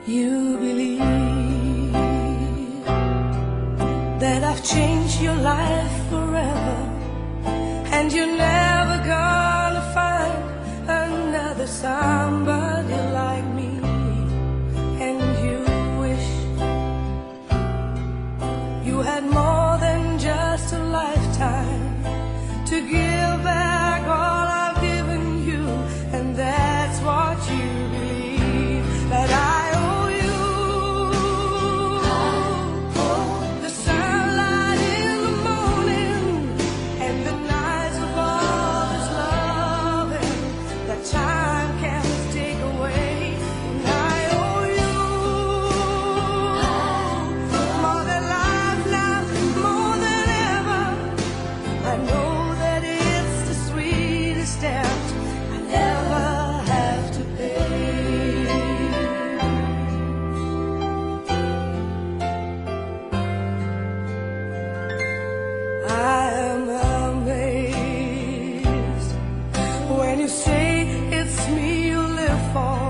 You believe that I've changed your life forever, and you're never gonna find another somebody like me. And you wish you had more than just a lifetime to give back all I've given you, and that's what you believe, that I owe you. The sunlight in the morning and the nights of all this loving that time can't take away. And I owe you more than life now, more than ever. I know that it's the sweetest debt I never have to pay. I am amazed when you say it's me you live for.